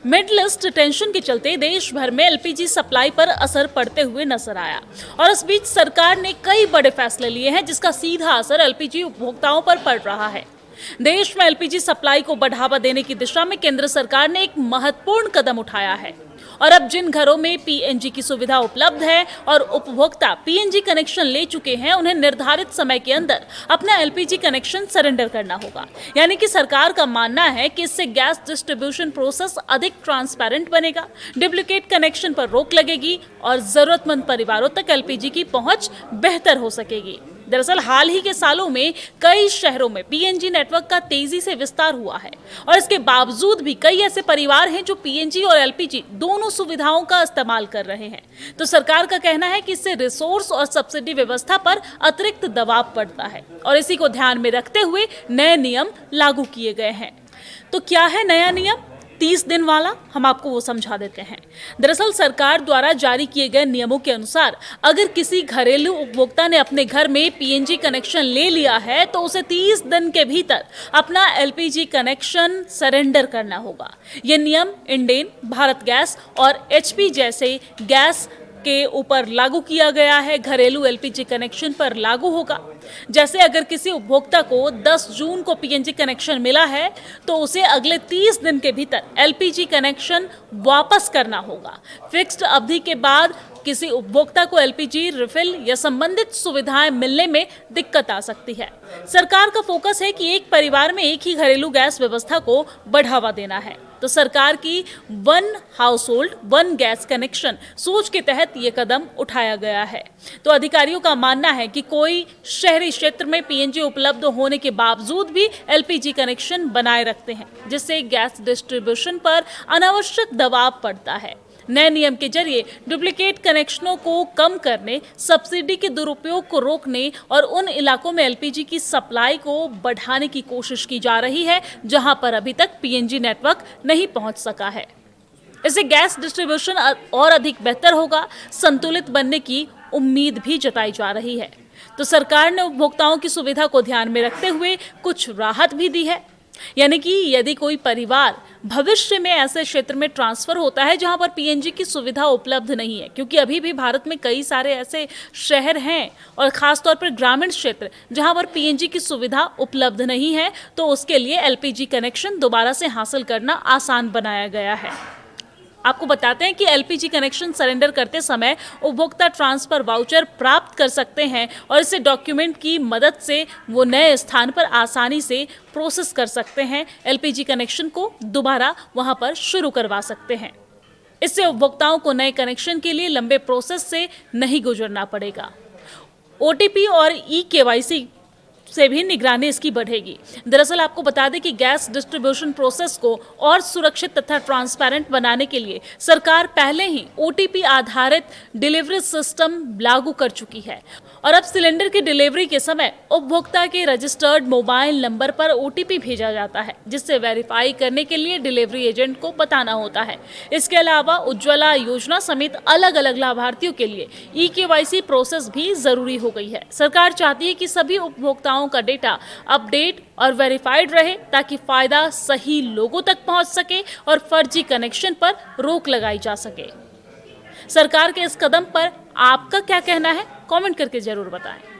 Middle east tension के चलते देश भर में एलपीजी सप्लाई पर असर पड़ते हुए नजर आया और इस बीच सरकार ने कई बड़े फैसले लिए हैं जिसका सीधा असर एलपीजी उपभोक्ताओं पर पड़ रहा है। देश में एलपीजी सप्लाई को बढ़ावा देने की दिशा में केंद्र सरकार ने एक महत्वपूर्ण कदम उठाया है और अब जिन घरों में पीएनजी की सुविधा उपलब्ध है और उपभोक्ता पीएनजी कनेक्शन ले चुके हैं उन्हें निर्धारित समय के अंदर अपना एलपीजी कनेक्शन सरेंडर करना होगा। यानी कि सरकार का मानना है कि इससे गैस डिस्ट्रीब्यूशन प्रोसेस अधिक ट्रांसपेरेंट बनेगा, डुप्लीकेट कनेक्शन पर रोक लगेगी और जरूरतमंद परिवारों तक एलपीजी की पहुंच बेहतर हो सकेगी। दरअसल हाल ही के सालों में कई शहरों में पीएनजी नेटवर्क का तेजी से विस्तार हुआ है और इसके बावजूद भी कई ऐसे परिवार हैं जो पीएनजी और एलपीजी दोनों सुविधाओं का इस्तेमाल कर रहे हैं। तो सरकार का कहना है कि इससे रिसोर्स और सब्सिडी व्यवस्था पर अतिरिक्त दबाव पड़ता है और इसी को ध्यान में रखते हुए नए नियम लागू किए गए हैं। तो क्या है नया नियम 30 दिन वाला, हम आपको वो समझा देते हैं। दरअसल सरकार द्वारा जारी किए गए नियमों के अनुसार अगर किसी घरेलू उपभोक्ता ने अपने घर में पीएनजी कनेक्शन ले लिया है तो उसे 30 दिन के भीतर अपना एलपीजी कनेक्शन सरेंडर करना होगा। ये नियम इंडेन, भारत गैस और एचपी जैसे गैस के ऊपर लागू किया गया है। घरेलू एलपीजी कनेक्शन पर लागू होगा। जैसे अगर किसी उपभोक्ता को 10 जून को पीएनजी कनेक्शन मिला है तो उसे अगले 30 दिन के भीतर एलपीजी कनेक्शन वापस करना होगा। फिक्स्ड अवधि के बाद किसी उपभोक्ता को एलपीजी रिफिल या संबंधित सुविधाएं मिलने में दिक्कत आ सकती है। सरकार का फोकस है कि एक परिवार में एक ही घरेलू गैस व्यवस्था को बढ़ावा देना है। तो सरकार की one house hold one gas connection सोच के तहत ये कदम उठाया गया है। तो अधिकारियों का मानना है कि कोई शहरी क्षेत्र में पीएनजी उपलब्ध होने के बावजूद भी एलपीजी कनेक्शन बनाए रखते हैं, जिससे गैस डिस्ट्रीब्यूशन पर अनावश्यक दबाव पड़ता है। नए नियम के जरिए डुप्लीकेट कनेक्शनों को कम करने, सब्सिडी के दुरुपयोग को रोकने और उन इलाकों में एलपीजी की सप्लाई को बढ़ाने की कोशिश की जा रही है जहां पर अभी तक पीएनजी नेटवर्क नहीं पहुंच सका है। इससे गैस डिस्ट्रीब्यूशन और अधिक बेहतर होगा, संतुलित बनने की उम्मीद भी जताई जा रही है। तो सरकार ने उपभोक्ताओं की सुविधा को ध्यान में रखते हुए कुछ राहत भी दी है। यानी कि यदि कोई परिवार भविष्य में ऐसे क्षेत्र में ट्रांसफर होता है जहां पर पीएनजी की सुविधा उपलब्ध नहीं है, क्योंकि अभी भी भारत में कई सारे ऐसे शहर हैं और खासतौर पर ग्रामीण क्षेत्र जहां पर पीएनजी की सुविधा उपलब्ध नहीं है, तो उसके लिए एलपीजी कनेक्शन दोबारा से हासिल करना आसान बनाया गया है। आपको बताते हैं कि एलपीजी कनेक्शन सरेंडर करते समय उपभोक्ता ट्रांसफर वाउचर प्राप्त कर सकते हैं और इसे डॉक्यूमेंट की मदद से वो नए स्थान पर आसानी से प्रोसेस कर सकते हैं, एलपीजी कनेक्शन को दोबारा वहां पर शुरू करवा सकते हैं। इससे उपभोक्ताओं को नए कनेक्शन के लिए लंबे प्रोसेस से नहीं गुजरना पड़ेगा। ओटीपी और ई-केवाईसी से भी निगरानी इसकी बढ़ेगी। दरअसल आपको बता दें कि गैस डिस्ट्रीब्यूशन प्रोसेस को और सुरक्षित तथा ट्रांसपेरेंट बनाने के लिए सरकार पहले ही ओटीपी आधारित डिलीवरी सिस्टम लागू कर चुकी है और अब सिलेंडर की डिलीवरी के समय उपभोक्ता के रजिस्टर्ड मोबाइल नंबर पर ओटीपी भेजा जाता है, जिससे वेरीफाई करने के लिए डिलीवरी एजेंट को बताना होता है। इसके अलावा उज्ज्वला योजना समेत अलग अलग लाभार्थियों के लिए ई-केवाईसी प्रोसेस भी जरूरी हो गई है। सरकार चाहती है कि सभी उपभोक्ताओं का डेटा अपडेट और वेरीफाइड रहे ताकि फायदा सही लोगों तक पहुंच सके और फर्जी कनेक्शन पर रोक लगाई जा सके। सरकार के इस कदम पर आपका क्या कहना है? कमेंट करके जरूर बताएं।